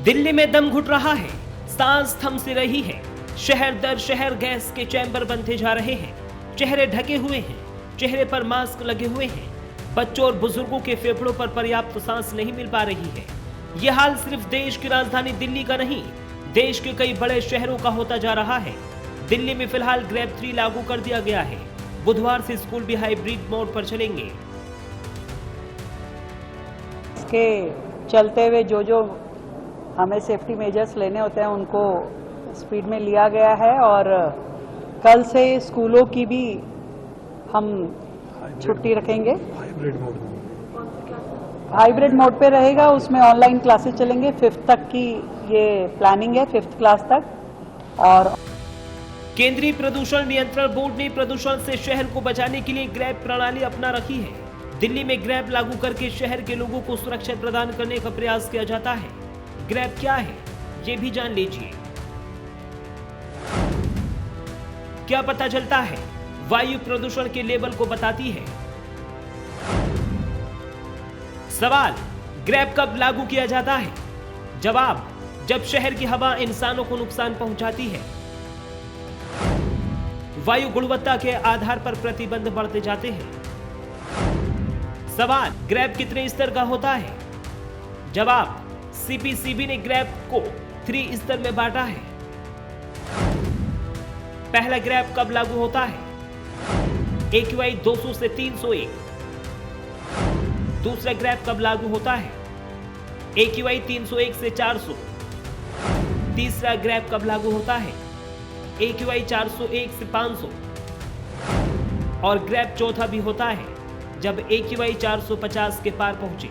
दिल्ली में दम घुट रहा है, सांस थम सी रही है। शहर दर शहर गैस के चैम्बर बनते जा रहे हैं। चेहरे ढके हुए हैं, चेहरे पर मास्क लगे हुए हैं। बच्चों और बुजुर्गों के फेफड़ों पर पर्याप्त सांस नहीं मिल पा रही है। यह हाल सिर्फ देश की राजधानी दिल्ली का नहीं, देश के कई बड़े शहरों का होता जा रहा है। दिल्ली में फिलहाल ग्रैब 3 लागू कर दिया गया है। बुधवार से स्कूल भी हाइब्रिड मोड पर चलेंगे। इसके चलते हुए जो हमें सेफ्टी मेजर्स लेने होते हैं उनको स्पीड में लिया गया है और कल से स्कूलों की भी हम छुट्टी रखेंगे। हाइब्रिड मोड पे रहेगा, उसमें ऑनलाइन क्लासेस चलेंगे। 5th तक की ये प्लानिंग है, 5th क्लास तक। और केंद्रीय प्रदूषण नियंत्रण बोर्ड ने प्रदूषण से शहर को बचाने के लिए ग्रैब प्रणाली अपना रखी है। दिल्ली में ग्रैब लागू करके शहर के लोगों को सुरक्षा प्रदान करने का प्रयास किया जाता है। ग्रैब क्या है, ये भी जान लीजिए। क्या पता चलता है? वायु प्रदूषण के लेवल को बताती है। सवाल, ग्रैब कब लागू किया जाता है? जवाब, जब शहर की हवा इंसानों को नुकसान पहुंचाती है। वायु गुणवत्ता के आधार पर प्रतिबंध बढ़ते जाते हैं। सवाल, ग्रैब कितने स्तर का होता है? जवाब, सीपीसीबी ने ग्रैब को 3 स्तर में बांटा है। पहला ग्रैब कब लागू होता है? AQI 200 से 301। दूसरा ग्रैब कब लागू होता है? AQI 301 से 400। तीसरा ग्रैब कब लागू होता है? AQI 401 से 500। और ग्रैब चौथा भी होता है जब AQI 450 के पार पहुंचे।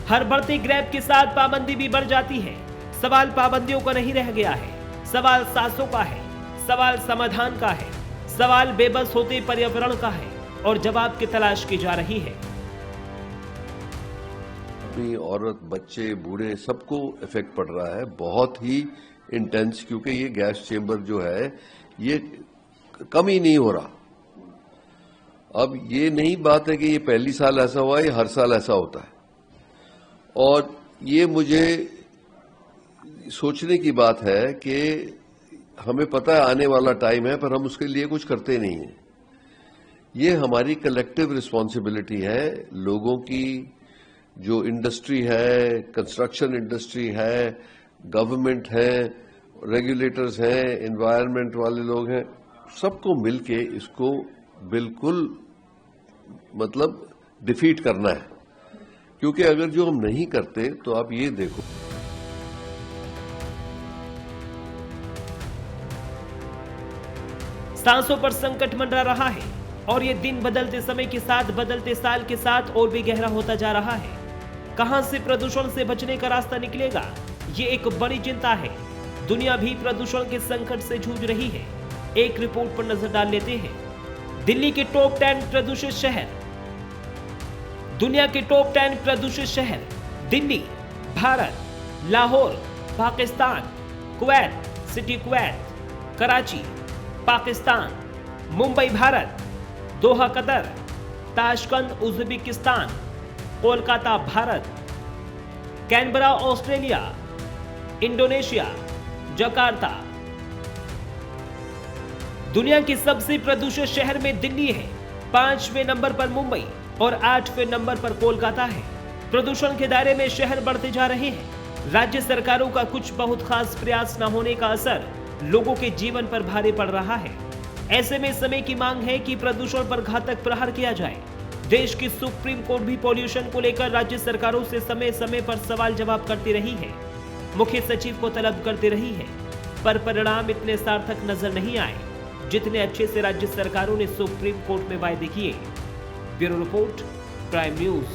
हर बढ़ते ग्रैब के साथ पाबंदी भी बढ़ जाती है। सवाल पाबंदियों का नहीं रह गया है, सवाल सांसों का है, सवाल समाधान का है, सवाल बेबस होते पर्यावरण का है और जवाब की तलाश की जा रही है। अपनी औरत, बच्चे, बूढ़े सबको इफेक्ट पड़ रहा है, बहुत ही इंटेंस, क्योंकि ये गैस चेंबर जो है ये कम ही नहीं हो रहा। अब ये नहीं बात है कि ये पहली साल ऐसा हुआ, ये हर साल ऐसा होता है। और ये मुझे सोचने की बात है कि हमें पता है आने वाला टाइम है, पर हम उसके लिए कुछ करते नहीं हैं। ये हमारी कलेक्टिव रिस्पॉन्सिबिलिटी है। लोगों की जो इंडस्ट्री है, कंस्ट्रक्शन इंडस्ट्री है, गवर्नमेंट है, रेगुलेटर्स हैं, एनवायरनमेंट वाले लोग हैं, सबको मिलके इसको बिल्कुल मतलब डिफीट करना है। क्योंकि अगर जो हम नहीं करते तो आप ये देखो, सांसों पर संकट मंडरा रहा है और ये दिन बदलते समय के साथ, बदलते साल के साथ और भी गहरा होता जा रहा है। कहां से प्रदूषण से बचने का रास्ता निकलेगा, ये एक बड़ी चिंता है। दुनिया भी प्रदूषण के संकट से जूझ रही है। एक रिपोर्ट पर नजर डाल लेते हैं। दिल्ली के टॉप 10 प्रदूषित शहर। दुनिया के टॉप 10 प्रदूषित शहर। Delhi, Bharat, Lahore, Pakistan, Kuwait city Kuwait, Karachi, Pakistan, Mumbai Bharat, Doha Qatar, Tashkent Uzbekistan, Kolkata Bharat, Canberra Australia, Indonesia, Jakarta. दुनिया के सबसे प्रदूषित शहर में दिल्ली है। 5वें नंबर पर मुंबई और 8वें नंबर पर कोलकाता है। प्रदूषण के दायरे में शहर बढ़ते जा रहे हैं। राज्य सरकारों का कुछ बहुत खास प्रयास न होने का असर लोगों के जीवन पर भारी पड़ रहा है। ऐसे में समय की मांग है कि प्रदूषण पर घातक प्रहार किया जाए। देश की सुप्रीम कोर्ट भी पॉल्यूशन को लेकर राज्य सरकारों से समय समय पर सवाल जवाब करती रही है, मुख्य सचिव को तलब करती रही है, पर परिणाम इतने सार्थक नजर नहीं आए जितने अच्छे से राज्य सरकारों ने सुप्रीम कोर्ट में वायदे किए। Bureau report, prime news.